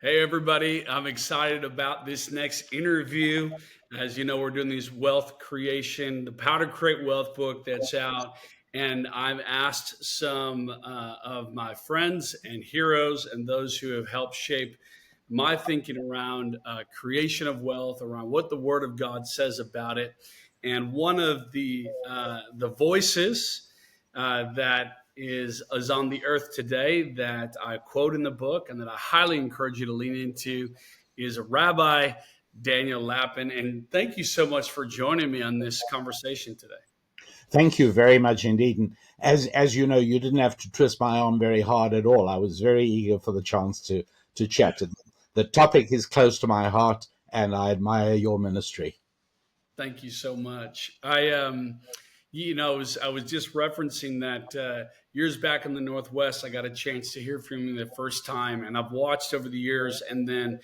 Hey, everybody. I'm excited about this next interview. As you know, we're doing these wealth creation, the How to Create Wealth book that's out. And I've asked some of my friends and heroes and those who have helped shape my thinking around creation of wealth, around what the Word of God says about it. And one of the voices that is on the earth today that I quote in the book and that I highly encourage you to lean into is Rabbi Daniel Lapin. And thank you so much for joining me on this conversation today. Thank you very much indeed. And as you know, you didn't have to twist my arm very hard at all. I was very eager for the chance to chat. The topic is close to my heart, and I admire your ministry. Thank you so much. I was just referencing that years back in the Northwest, I got a chance to hear from you the first time, and I've watched over the years. And then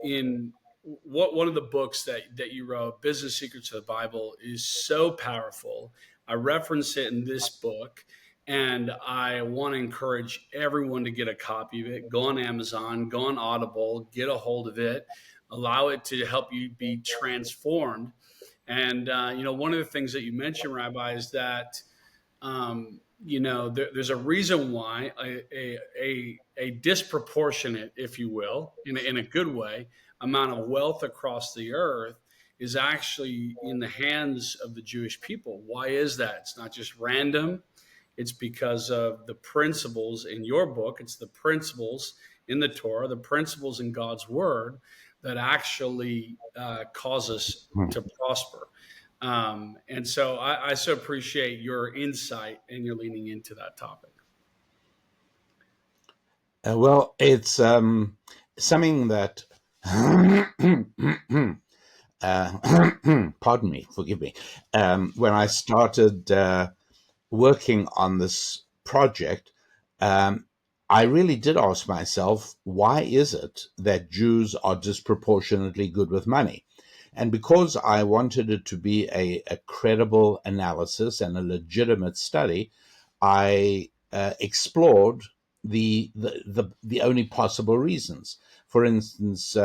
in one of the books that you wrote, Business Secrets of the Bible, is so powerful. I reference it in this book, and I want to encourage everyone to get a copy of it. Go on Amazon, go on Audible, get a hold of it, allow it to help you be transformed. And one of the things that you mentioned, Rabbi, is that there's a reason why a disproportionate, if you will, in a good way, amount of wealth across the earth is actually in the hands of the Jewish people. Why is that? It's not just random. It's because of the principles in your book. It's the principles in the Torah, the principles in God's word that actually cause us to prosper. And so I so appreciate your insight and your leaning into that topic. Well, it's something that, pardon me, forgive me, when I started working on this project, um, I really did ask myself, why is it that Jews are disproportionately good with money? And because I wanted it to be a credible analysis and a legitimate study, I explored the only possible reasons. For instance,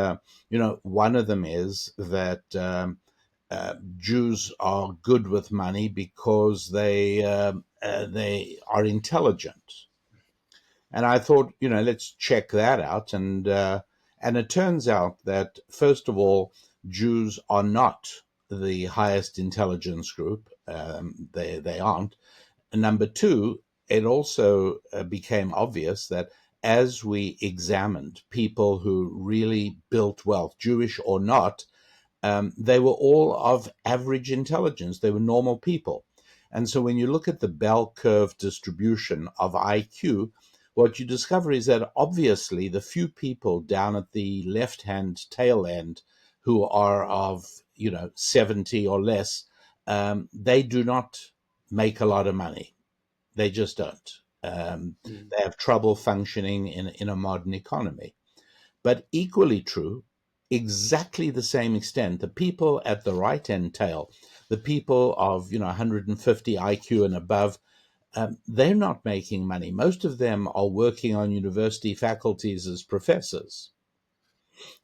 one of them is that Jews are good with money because they are intelligent. And I thought, let's check that out. And it turns out that, first of all, Jews are not the highest intelligence group. They aren't. And number two, it also became obvious that as we examined people who really built wealth, Jewish or not, they were all of average intelligence. They were normal people. And so when you look at the bell curve distribution of IQ, what you discover is that obviously the few people down at the left hand tail end who are of 70 or less, they do not make a lot of money. They just don't. Mm. They have trouble functioning in a modern economy. But equally true, exactly the same extent, the people at the right end tail, the people of 150 IQ and above, they're not making money. Most of them are working on university faculties as professors.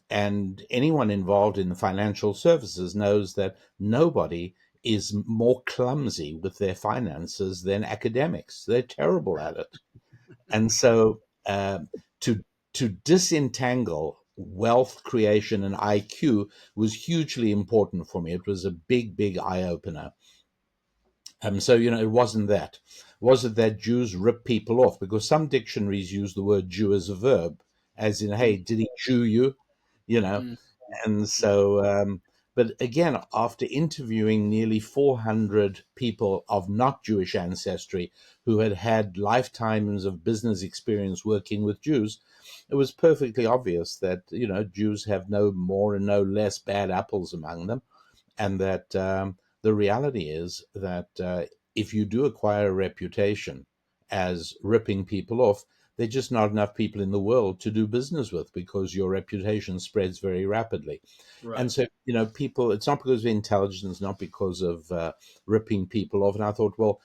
And anyone involved in the financial services knows that nobody is more clumsy with their finances than academics. They're terrible at it. And so to disentangle wealth creation and IQ was hugely important for me. It was a big eye opener. So it wasn't that. Was it that Jews rip people off? Because some dictionaries use the word Jew as a verb, as in, hey, did he Jew you? You know, Mm. and so, but again, after interviewing nearly 400 people of not Jewish ancestry who had had lifetimes of business experience working with Jews, it was perfectly obvious that, Jews have no more and no less bad apples among them. And that the reality is that if you do acquire a reputation as ripping people off, there are just not enough people in the world to do business with because your reputation spreads very rapidly. Right. And so, people, it's not because of intelligence, not because of ripping people off. And I thought, well,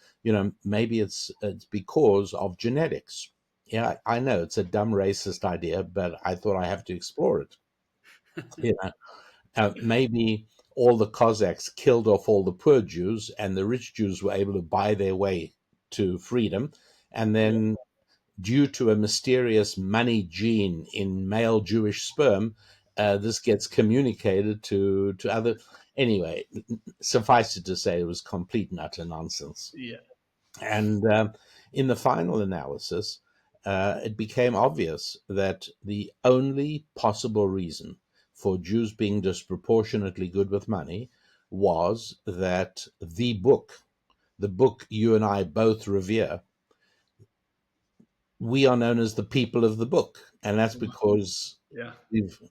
maybe it's because of genetics. Yeah, I know it's a dumb racist idea, but I thought I have to explore it. You know, maybe all the Cossacks killed off all the poor Jews, and the rich Jews were able to buy their way to freedom. And Yeah, then, due to a mysterious money gene in male Jewish sperm, this gets communicated to other. Anyway, suffice it to say, it was complete and utter nonsense. yeah, And in the final analysis, it became obvious that the only possible reason for Jews being disproportionately good with money was that the book you and I both revere, we are known as the people of the book. And that's because yeah, we've,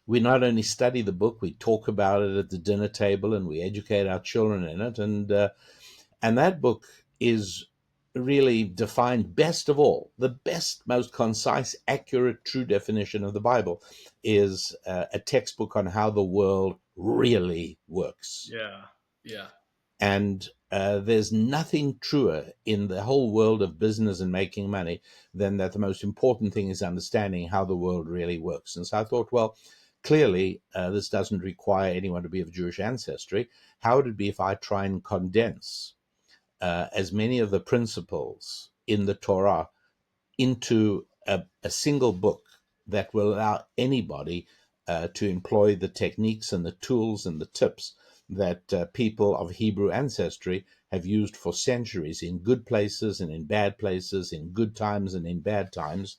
we not only study the book, we talk about it at the dinner table and we educate our children in it. And that book is really defined best of all. The best, most concise, accurate, true definition of the Bible is a textbook on how the world really works. yeah, yeah, And there's nothing truer in the whole world of business and making money than that the most important thing is understanding how the world really works. And so I thought, well, clearly this doesn't require anyone to be of Jewish ancestry. How would it be if I try and condense as many of the principles in the Torah into a single book that will allow anybody to employ the techniques and the tools and the tips that people of Hebrew ancestry have used for centuries in good places and in bad places, in good times and in bad times,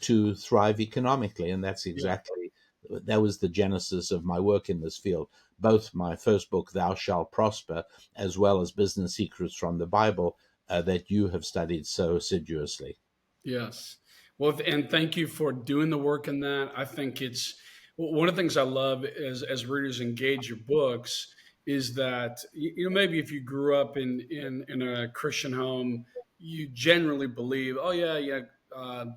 to thrive economically. And that's yeah. exactly that was the genesis of my work in this field. Both my first book, Thou Shalt Prosper, as well as Business Secrets from the Bible, that you have studied so assiduously. Yes. Well, and thank you for doing the work in that. I think it's one of the things I love is as readers engage your books is that maybe if you grew up in a Christian home, you generally believe, oh yeah,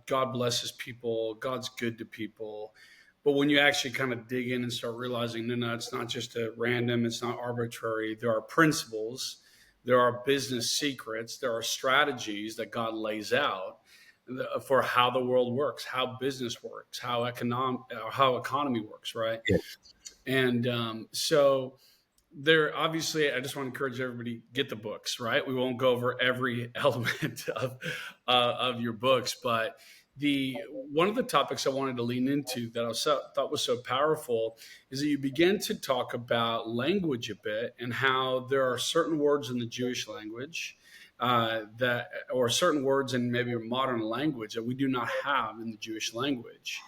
God blesses people, God's good to people. But when you actually kind of dig in and start realizing, no, it's not just a random, it's not arbitrary. There are principles, there are business secrets, there are strategies that God lays out for how the world works, how business works, how economy works, right? Yes. And so there, obviously, I just want to encourage everybody get the books, right? We won't go over every element of your books, but the one of the topics I wanted to lean into that thought was so powerful is that you begin to talk about language a bit and how there are certain words in the Jewish language that, or certain words in maybe modern language that we do not have in the Jewish language,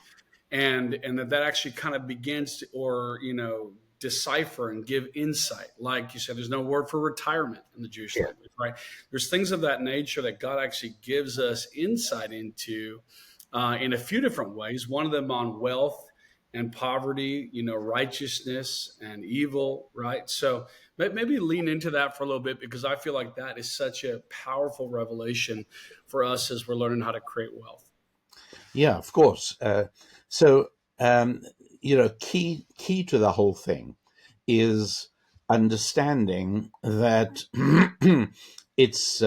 and that actually kind of begins to, or decipher and give insight. Like you said, there's no word for retirement in the Jewish Yeah. language, right? There's things of that nature that God actually gives us insight into in a few different ways. One of them on wealth and poverty, righteousness and evil, right? So maybe lean into that for a little bit, because I feel like that is such a powerful revelation for us as we're learning how to create wealth. Yeah, of course. So, um, key to the whole thing is understanding that it's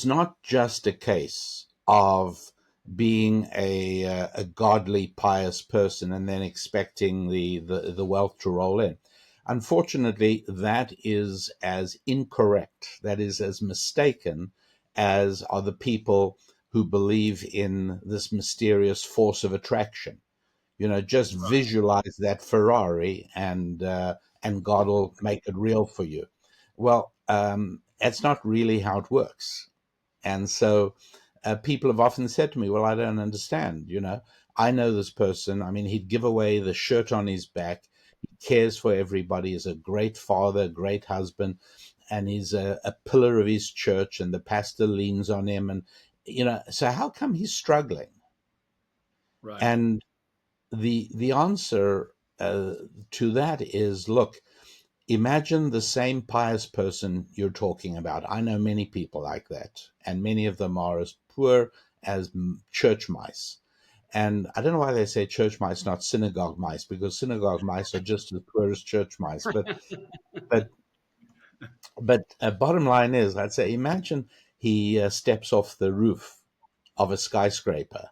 not just a case of being a godly, pious person and then expecting the wealth to roll in. Unfortunately, that is as incorrect, that is as mistaken as are the people who believe in this mysterious force of attraction. Just visualize that Ferrari, and God will make it real for you. Well, that's not really how it works. And so people have often said to me, well, I don't understand. I know this person. I mean, he'd give away the shirt on his back. He cares for everybody. He's a great father, a great husband, and he's a pillar of his church, and the pastor leans on him. And, so how come he's struggling? Right. And the answer to that is, look, imagine the same pious person you're talking about. I know many people like that, and many of them are as poor as church mice. And I don't know why they say church mice, not synagogue mice, because synagogue mice are just as poor as church mice. But bottom line is, I'd say, imagine he steps off the roof of a skyscraper.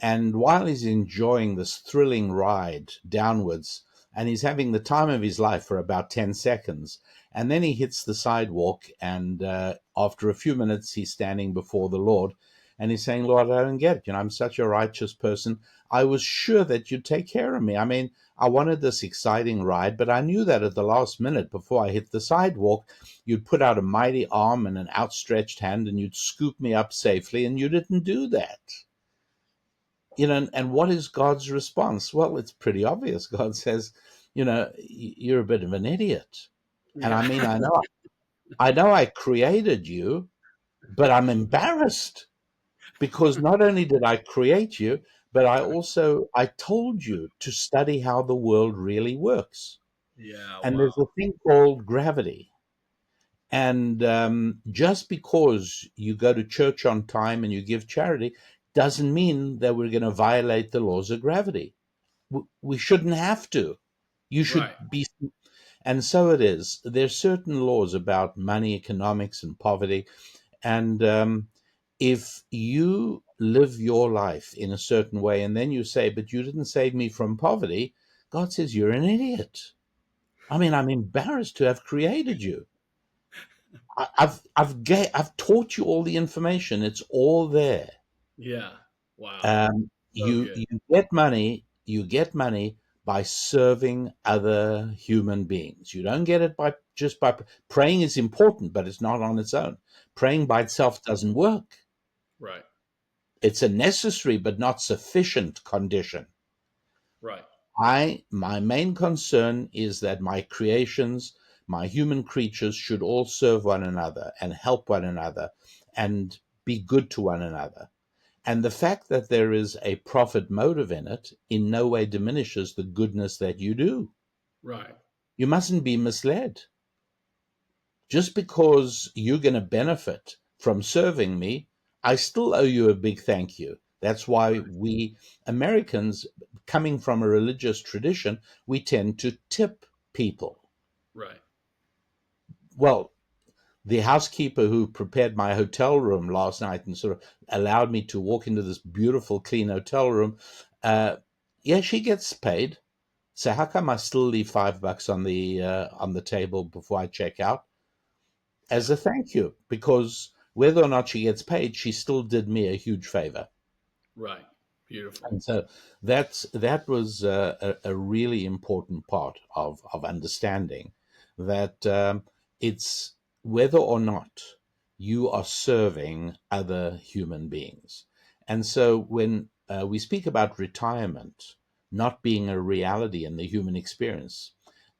And while he's enjoying this thrilling ride downwards, and he's having the time of his life for about 10 seconds, and then he hits the sidewalk, and after a few minutes, he's standing before the Lord, and he's saying, Lord, I don't get it. I'm such a righteous person. I was sure that you'd take care of me. I mean, I wanted this exciting ride, but I knew that at the last minute before I hit the sidewalk, you'd put out a mighty arm and an outstretched hand, and you'd scoop me up safely, and you didn't do that. And what is God's response? Well, it's pretty obvious. God says, you're a bit of an idiot. And I Yeah. mean, I know I created you, but I'm embarrassed because not only did I create you, but I told you to study how the world really works. Yeah. And Wow. there's a thing called gravity. And just because you go to church on time and you give charity doesn't mean that we're going to violate the laws of gravity. We shouldn't have to. You should Right. be. And so it is. There's certain laws about money, economics, and poverty. And if you live your life in a certain way and then you say, but you didn't save me from poverty, God says, you're an idiot. I mean, I'm embarrassed to have created you. I've taught you all the information. It's all there. Yeah. Wow. So You good. you get money. You get money by serving other human beings. You don't get it by just by praying is important, but it's not on its own. Praying by itself doesn't work. Right. It's a necessary but not sufficient condition. Right. My main concern is that my creations, my human creatures should all serve one another and help one another and be good to one another. And the fact that there is a profit motive in it in no way diminishes the goodness that you do. Right. You mustn't be misled. Just because you're going to benefit from serving me, I still owe you a big thank you. That's why we Americans, coming from a religious tradition, we tend to tip people. Right. Well, the housekeeper who prepared my hotel room last night and sort of allowed me to walk into this beautiful, clean hotel room, uh, yeah, she gets paid. So how come I still leave $5 on the table before I check out as Yeah. a thank you? Because whether or not she gets paid, she still did me a huge favor. Right. Beautiful. And so that was a really important part of understanding that it's whether or not you are serving other human beings. And so when we speak about retirement not being a reality in the human experience,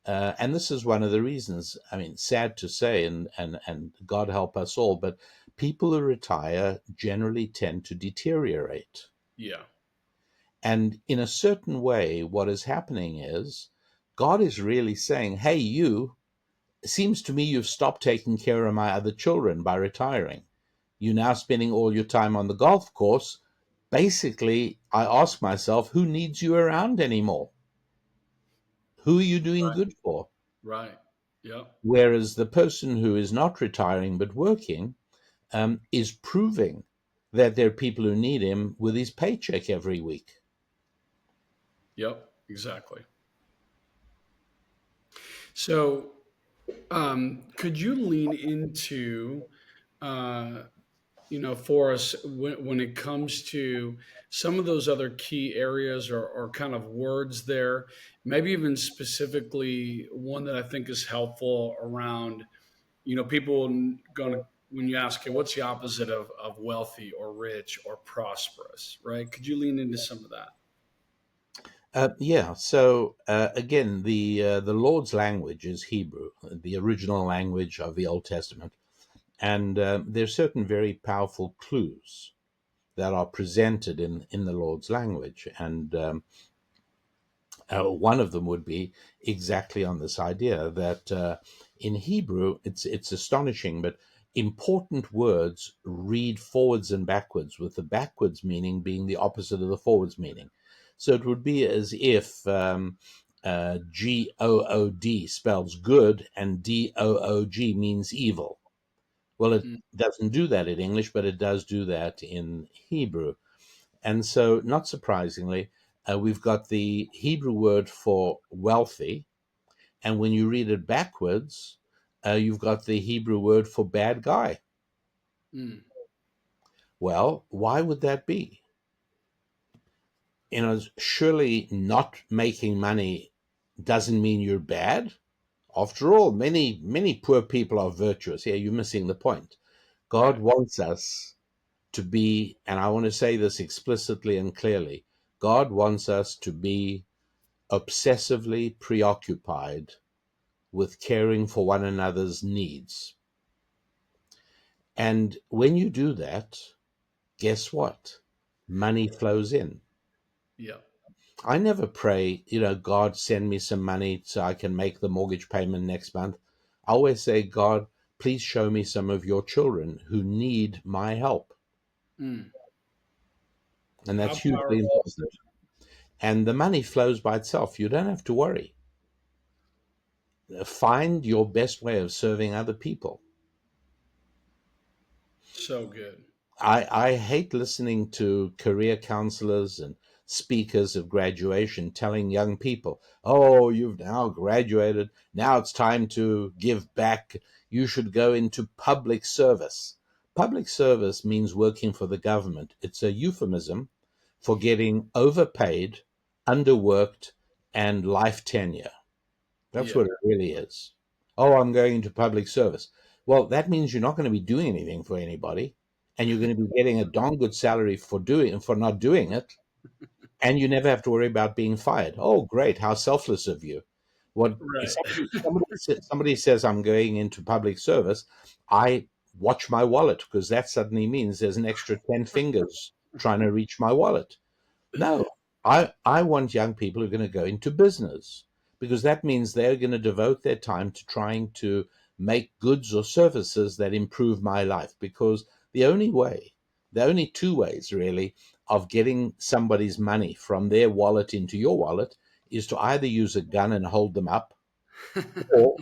and this is one of the reasons, I mean, sad to say, and God help us all, but people who retire generally tend to deteriorate. Yeah. And in a certain way, what is happening is God is really saying, hey, it seems to me you've stopped taking care of my other children by retiring. You're now spending all your time on the golf course. Basically, I ask myself, who needs you around anymore? Who are you doing Right. good for? Right. Yep. Whereas the person who is not retiring but working is proving that there are people who need him with his paycheck every week. Yep. Exactly. So, could you lean into, uh, for us when it comes to some of those other key areas or kind of words there, maybe even specifically one that I think is helpful around, people going to, when you ask, "Hey, what's the opposite of wealthy or rich or prosperous, right? Could you lean into some of that? Yeah. So again, the Lord's language is Hebrew, the original language of the Old Testament, and there's certain very powerful clues that are presented in the Lord's language, and one of them would be exactly on this idea that in Hebrew, it's astonishing, but important words read forwards and backwards, with the backwards meaning being the opposite of the forwards meaning. So it would be as if GOOD spells good and DOOG means evil. Well, it Mm, doesn't do that in English, but it does do that in Hebrew. And so, not surprisingly, we've got the Hebrew word for wealthy. And when you read it backwards, you've got the Hebrew word for bad guy. mm, Well, why would that be? Surely not making money doesn't mean you're bad. After all, many poor people are virtuous. Here, you're missing the point. God right. wants us to be, and I want to say this explicitly and clearly, God wants us to be obsessively preoccupied with caring for one another's needs. And when you do that, guess what? Money flows in. Yeah. I never pray, God, send me some money so I can make the mortgage payment next month. I always say, God, please show me some of your children who need my help. Mm. And How that's hugely powerful. important. And the money flows by itself. You don't have to worry. Find your best way of serving other people. So good. I hate listening to career counselors and speakers of graduation telling young people, oh, you've now graduated. Now it's time to give back. You should go into public service. Public service means working for the government. It's a euphemism for getting overpaid, underworked, and life tenure. That's Yeah. what it really is. Oh, I'm going into public service. Well, that means you're not going to be doing anything for anybody, and you're going to be getting a darn good salary for not doing it, and you never have to worry about being fired. Oh, great! How selfless of you. What if Right. somebody says I'm going into public service, I watch my wallet because that suddenly means there's an extra 10 fingers trying to reach my wallet. No, I want young people who are going to go into business because that means they're going to devote their time to trying to make goods or services that improve my life. Because the only two ways really of getting somebody's money from their wallet into your wallet is to either use a gun and hold them up or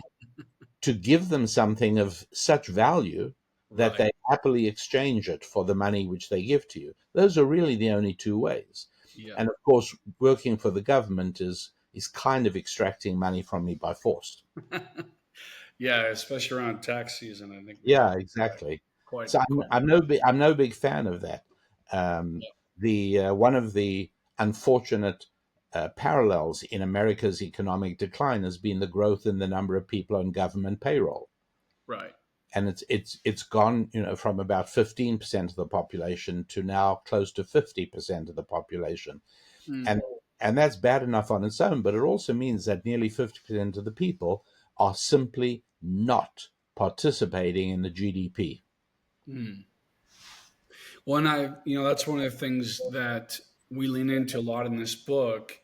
to give them something of such value that Right. they happily exchange it for the money which they give to you. Those are really the only two ways. Yeah. And of course, working for the government is kind of extracting money from me by force. Yeah, especially around tax season, I think we Yeah, all exactly. quite So quite. I'm no big fan of that. Um, Yeah. the One of the unfortunate parallels in America's economic decline has been the growth in the number of people on government payroll, Right. and it's gone, from about 15% of the population to now close to 50% of the population, Mm, and and that's bad enough on its own, but it also means that nearly 50% of the people are simply not participating in the GDP. mm. Well, and that's one of the things that we lean into a lot in this book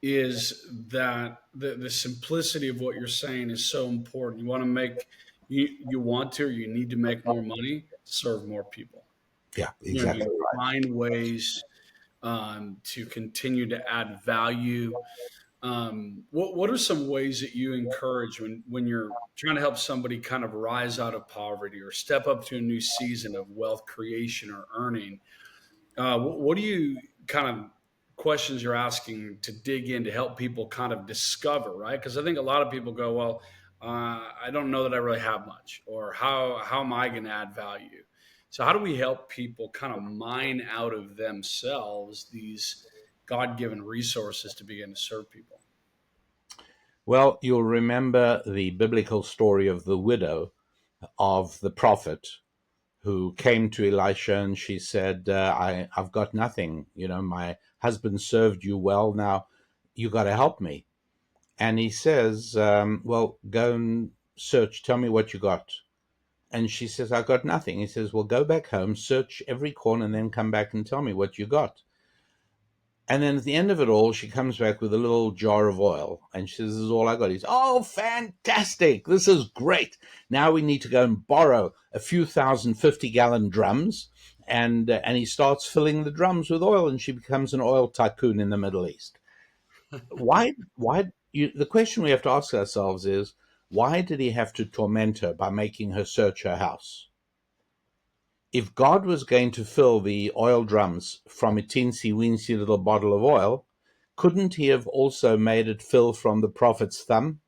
is that the simplicity of what you're saying is so important. You want to make you want to or you need to make more money, serve more people. Yeah, You exactly right. find ways to continue to add value. What are some ways that you encourage when you're trying to help somebody kind of rise out of poverty or step up to a new season of wealth creation or earning? What do you kind of questions you're asking to dig in to help people kind of discover, right? Because I think a lot of people go, well, I don't know that I really have much, or how am I going to add value? So how do we help people kind of mine out of themselves these God given resources to begin to serve people? Well, you'll remember the biblical story of the widow of the prophet who came to Elisha and she said, I've got nothing. My husband served you well. Now you got to help me. And he says, well, go and search. Tell me what you got. And she says, I got nothing. He says, well, go back home, search every corner, and then come back and tell me what you got. And then at the end of it all, she comes back with a little jar of oil and she says, this is all I got. He's, oh, fantastic. This is great. Now we need to go and borrow a few thousand 50-gallon drums. And he starts filling the drums with oil and she becomes an oil tycoon in the Middle East. The question we have to ask ourselves is, why did he have to torment her by making her search her house? if God was going to fill the oil drums from a teensy weensy little bottle of oil, couldn't he have also made it fill from the prophet's thumb?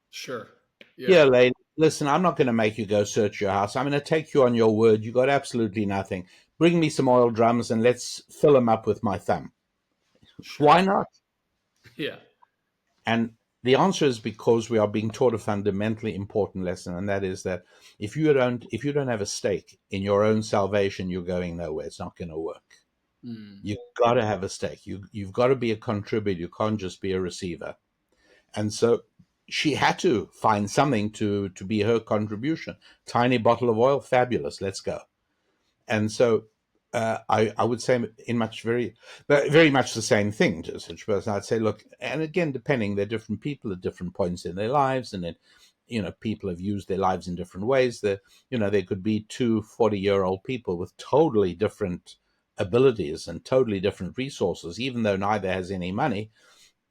Sure. Yeah. Here, lady, listen, I'm not going to make you go search your house. I'm going to take you on your word. You got absolutely nothing. Bring me some oil drums and let's fill them up with my thumb. Sure. Why not? Yeah. And the answer is because we are being taught a fundamentally important lesson, and that is that if you don't have a stake in your own salvation, you're going nowhere. It's not going to work. Mm. You've got to have a stake. You've got to be a contributor. You can't just be a receiver. And so she had to find something to be her contribution. Tiny bottle of oil, fabulous. Let's go. And so I would say in much very much the same thing to such a person. I'd say, look, and again, depending, they're different people at different points in their lives, and then people have used their lives in different ways. There could be two 40-year-old people with totally different abilities and totally different resources, even though neither has any money.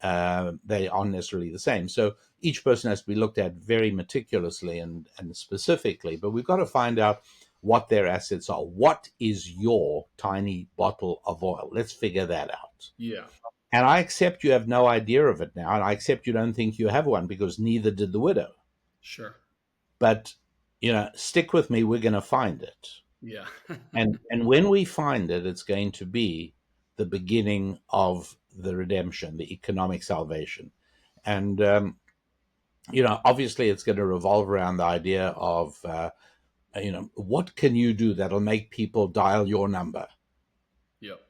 They aren't necessarily the same. So each person has to be looked at very meticulously and specifically, but we've got to find out what their assets are. What is your tiny bottle of oil? Let's figure that out. Yeah. And I accept you have no idea of it now, and I accept you don't think you have one because neither did the widow. Sure. But stick with me. We're going to find it. Yeah. And when we find it, it's going to be the beginning of the redemption, the economic salvation. And obviously, it's going to revolve around the idea of what can you do that'll make people dial your number? Yep.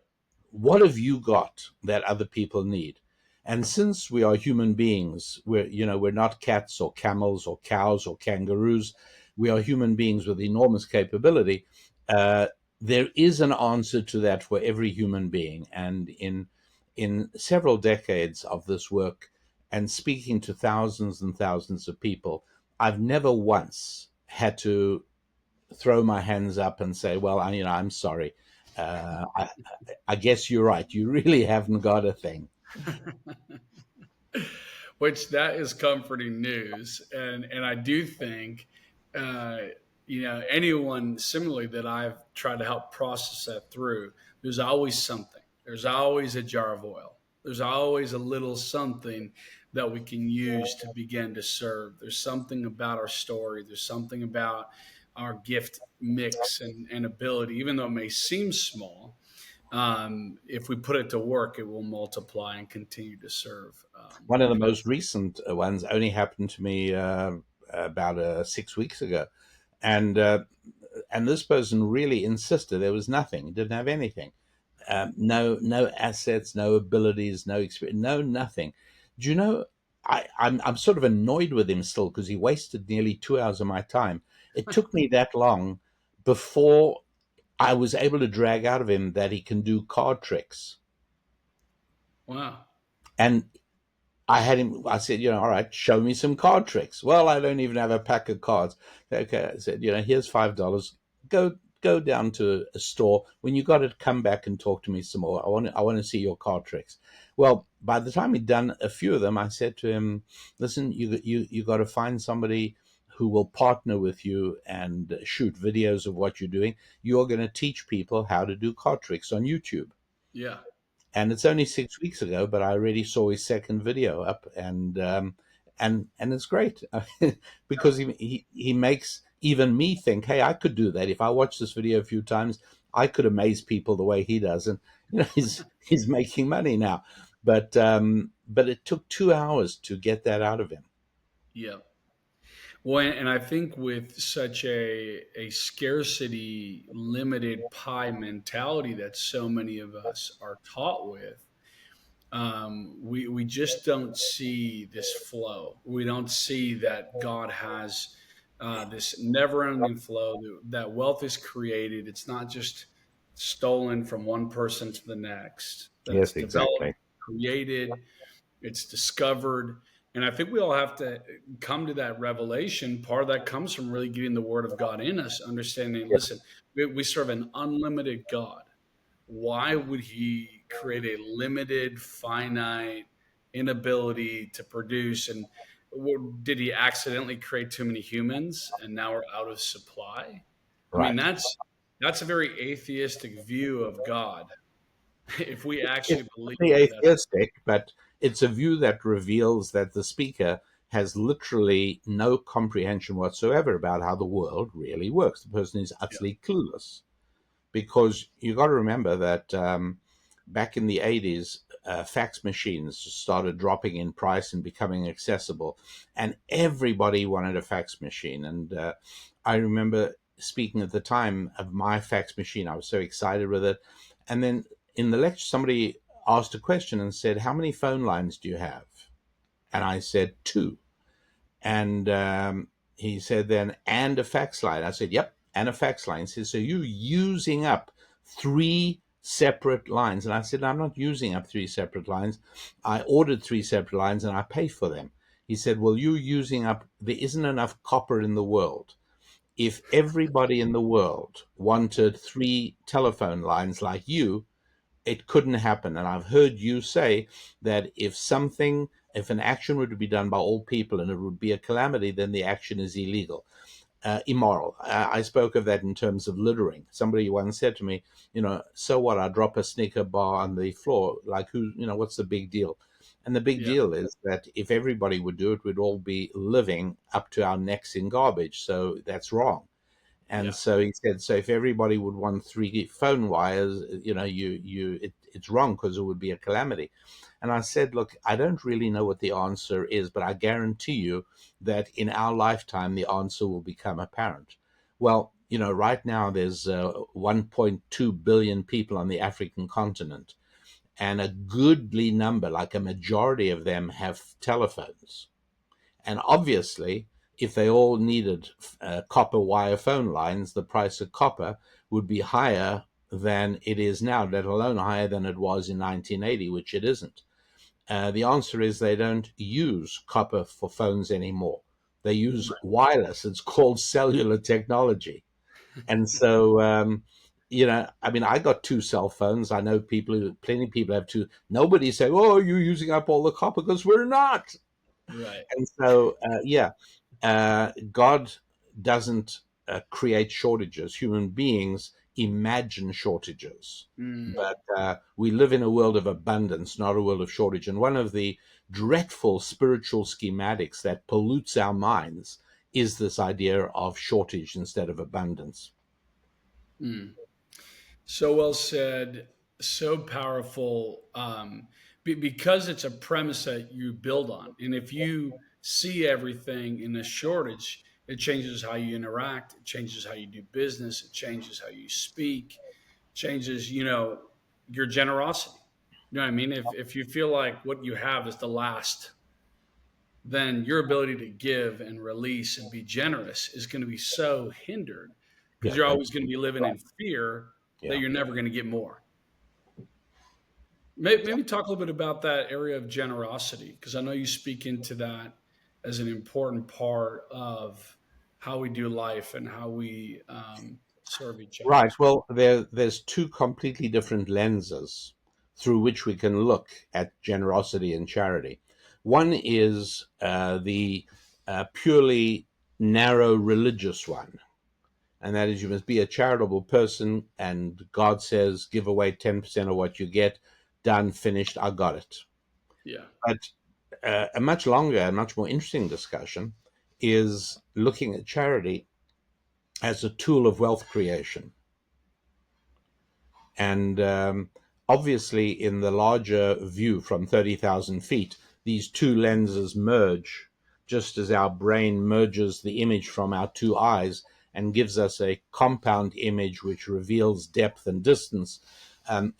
What have you got that other people need? And since we are human beings, we're not cats or camels or cows or kangaroos. We are human beings with enormous capability. Uh, there is an answer to that for every human being. And in several decades of this work and speaking to thousands and thousands of people, I've never once had to throw my hands up and say, "Well, I'm sorry. I guess you're right. You really haven't got a thing." Which that is comforting news, and I do think, uh, anyone similarly that I've tried to help process that through. There's always something. There's always a jar of oil. There's always a little something that we can use to begin to serve. There's something about our story. There's something about our gift mix and ability, even though it may seem small. If we put it to work, it will multiply and continue to serve. One of the most recent ones only happened to me about 6 weeks ago, and this person really insisted there was nothing. He didn't have anything. No assets, no abilities, no experience, no nothing. Do you know? I'm sort of annoyed with him still because he wasted nearly 2 hours of my time. It took me that long before I was able to drag out of him that he can do card tricks. Wow. And I said, all right, show me some card tricks. Well, I don't even have a pack of cards. Okay, I said, here's $5. Go down to a store. When you got it, come back and talk to me some more. I want to see your card tricks. Well, by the time he'd done a few of them, I said to him, listen, you got to find somebody who will partner with you and shoot videos of what you're doing. You're going to teach people how to do card tricks on YouTube. Yeah. And it's only 6 weeks ago, but I already saw his second video up, and it's great because he makes even me think, hey, I could do that if I watch this video a few times. I could amaze people the way he does, and he's making money now. But it took 2 hours to get that out of him. Yeah. Well, and I think with such a scarcity, limited pie mentality that so many of us are taught with, we just don't see this flow. We don't see that God has this never-ending flow. That wealth is created. It's not just stolen from one person to the next. That it's Yes, developed, exactly. created, it's discovered. And I think we all have to come to that revelation. Part of that comes from really getting the word of God in us, understanding, listen, we serve an unlimited God. Why would he create a limited, finite inability to produce? And did he accidentally create too many humans and now we're out of supply? I mean, Right. that's a very atheistic view of God. If we It's actually believe certainly that, atheistic, but it's a view that reveals that the speaker has literally no comprehension whatsoever about how the world really works. The person is yeah, utterly clueless, because you got to remember that back in the 80s, fax machines started dropping in price and becoming accessible, and everybody wanted a fax machine. And I remember speaking at the time of my fax machine. I was so excited with it. And then in the lecture, somebody asked a question and said, "How many phone lines do you have?" And I said, "Two." And he said, "Then, and a fax line?" I said, "Yep, and a fax line." He said, "So you're using up three separate lines?" And I said, "I'm not using up three separate lines. I ordered three separate lines and I pay for them." He said, "Well, you're using up, there isn't enough copper in the world. If everybody in the world wanted three telephone lines like you, it couldn't happen." And I've heard you say that if an action were to be done by all people and it would be a calamity, then the action is illegal, immoral. I spoke of that in terms of littering. Somebody once said to me, "So what? I drop a Snicker bar on the floor. Like, what's the big deal?" And the big yeah, deal is that if everybody would do it, we'd all be living up to our necks in garbage. So that's wrong. And yeah, so he said, so if everybody would want three phone wires, it's wrong because it would be a calamity. And I said, look, I don't really know what the answer is, but I guarantee you that in our lifetime, the answer will become apparent. Well, right now there's 1.2 billion people on the African continent, and a goodly number, like a majority of them, have telephones. And obviously, if they all needed copper wire phone lines, the price of copper would be higher than it is now, let alone higher than it was in 1980, which it isn't. The answer is they don't use copper for phones anymore. They use right, wireless. It's called cellular technology. And so, I mean, I got two cell phones. I know plenty of people have two. Nobody say, "Oh, you're using up all the copper," because we're not. right. And so, God doesn't create shortages. Human beings imagine shortages. Mm, But we live in a world of abundance, not a world of shortage. And one of the dreadful spiritual schematics that pollutes our minds is this idea of shortage instead of abundance. mm. So well said, so powerful, because it's a premise that you build on. And if you see everything in a shortage, it changes how you interact, it changes how you do business, it changes how you speak, changes, your generosity. You know what I mean? If you feel like what you have is the last, then your ability to give and release and be generous is going to be so hindered because Yeah, you're that's always going to be living right. in fear that Yeah. you're never going to get more. Maybe talk a little bit about that area of generosity, because I know you speak into that as an important part of how we do life and how we serve each other Right. as well. Well, there's two completely different lenses through which we can look at generosity and charity. One is the purely narrow religious one, and that is you must be a charitable person, and God says, give away 10% of what you get, done, finished, I got it. Yeah. But a much longer and much more interesting discussion is looking at charity as a tool of wealth creation. And obviously, in the larger view from 30,000 feet, these two lenses merge, just as our brain merges the image from our two eyes and gives us a compound image which reveals depth and distance.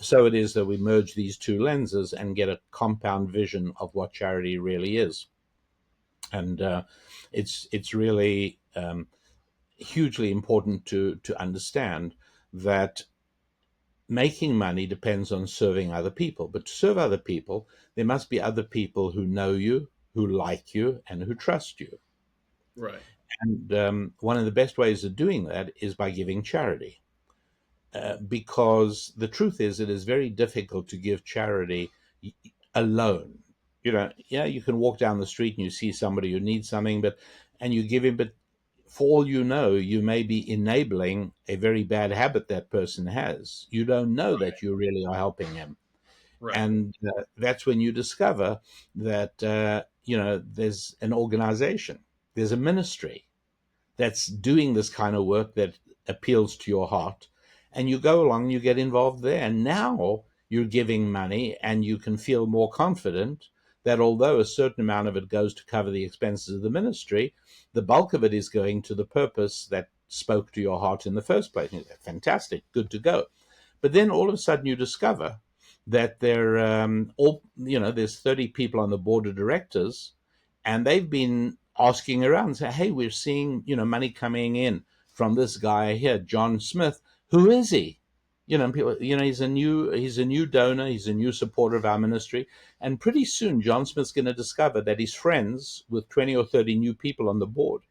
So it is that we merge these two lenses and get a compound vision of what charity really is. And it's really hugely important to understand that making money depends on serving other people. But to serve other people, there must be other people who know you, who like you, and who trust you. Right. And one of the best ways of doing that is by giving charity. Because the truth is, it is very difficult to give charity alone. Yeah, you can walk down the street and you see somebody who needs something, and you give him, but for all you know, you may be enabling a very bad habit that person has. You don't know Right. that you really are helping him. Right. And that's when you discover that, there's an organization, there's a ministry that's doing this kind of work that appeals to your heart. And you go along, you get involved there. And now you're giving money and you can feel more confident that although a certain amount of it goes to cover the expenses of the ministry, the bulk of it is going to the purpose that spoke to your heart in the first place. Fantastic, good to go. But then all of a sudden you discover that there's 30 people on the board of directors, and they've been asking around and say, hey, we're seeing, money coming in from this guy here, John Smith. Who is he? People, he's a new donor, he's a new supporter of our ministry. And pretty soon John Smith's going to discover that he's friends with 20 or 30 new people on the board.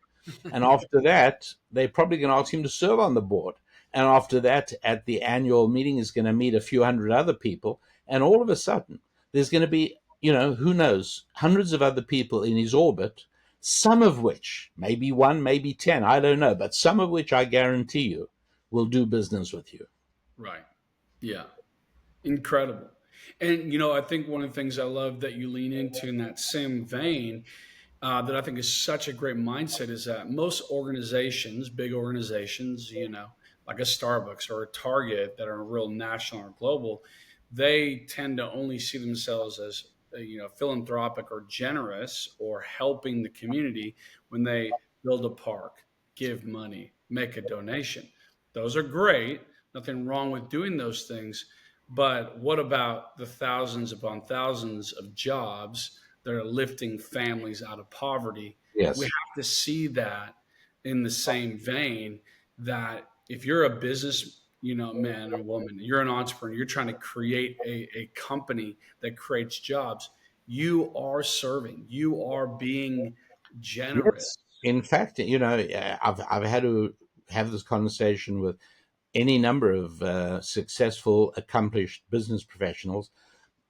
And after that, they're probably going to ask him to serve on the board. And after that, at the annual meeting, he's going to meet a few hundred other people. And all of a sudden, there's going to be, who knows, hundreds of other people in his orbit, some of which, maybe one, maybe 10, I don't know, but some of which I guarantee you will do business with you. Right. Yeah. Incredible. And I think one of the things I love that you lean into in that same vein, that I think is such a great mindset, is that most organizations, big organizations, like a Starbucks or a Target that are real national or global, they tend to only see themselves as philanthropic or generous or helping the community when they build a park, give money, make a donation. Those are great. Nothing wrong with doing those things. But what about the thousands upon thousands of jobs that are lifting families out of poverty? We Yes. have to see that in the same vein, that if you're a business, man or woman, you're an entrepreneur, you're trying to create a company that creates jobs, you are serving, you are being generous. Yes. In fact, I've had to have this conversation with any number of successful, accomplished business professionals,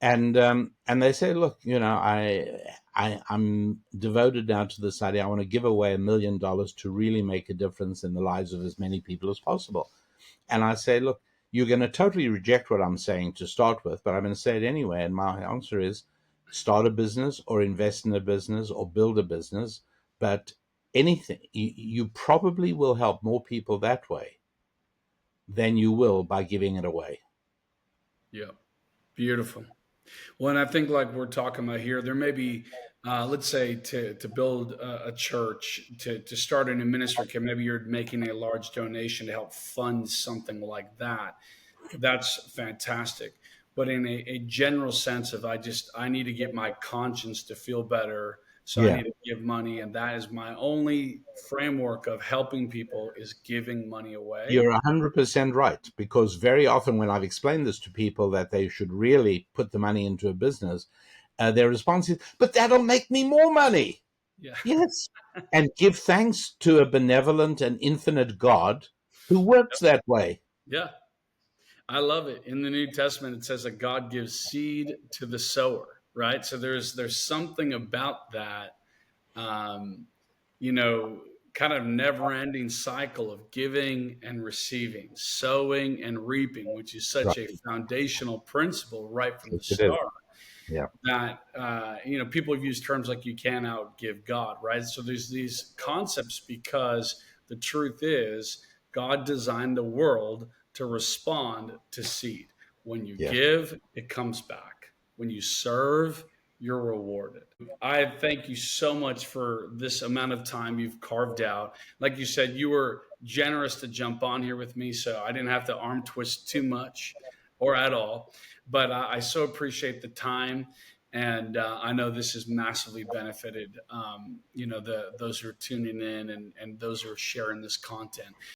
and they say, look, I'm devoted now to this idea. I want to give away $1 million to really make a difference in the lives of as many people as possible. And I say, look, you're going to totally reject what I'm saying to start with, but I'm going to say it anyway. And my answer is, start a business or invest in a business or build a business. But anything, you probably will help more people that way than you will by giving it away. Yeah, beautiful. Well, and I think like we're talking about here, there may be, let's say, to build a church, to start a new ministry, okay, maybe you're making a large donation to help fund something like that. That's fantastic. But in a general sense of, I need to get my conscience to feel better, so I Yeah. need to give money, and that is my only framework of helping people, is giving money away. You're 100% right, because very often when I've explained this to people that they should really put the money into a business, their response is, but that'll make me more money. Yeah. Yes. And give thanks to a benevolent and infinite God who works that way. Yeah. I love it. In the New Testament, it says that God gives seed to the sower, right? So there's something about that, um, you know, kind of never-ending cycle of giving and receiving, sowing and reaping, which is such a Right. foundational principle right from the Yes, it is. start. Yeah. That people have used terms like, you can't outgive God, right? So there's these concepts, because the truth is, God designed the world to respond to seed. When you Yeah. give, it comes back. When you serve, you're rewarded. I thank you so much for this amount of time you've carved out. Like you said, you were generous to jump on here with me, so I didn't have to arm twist too much or at all. But I so appreciate the time, and I know this has massively benefited those who are tuning in, and those who are sharing this content.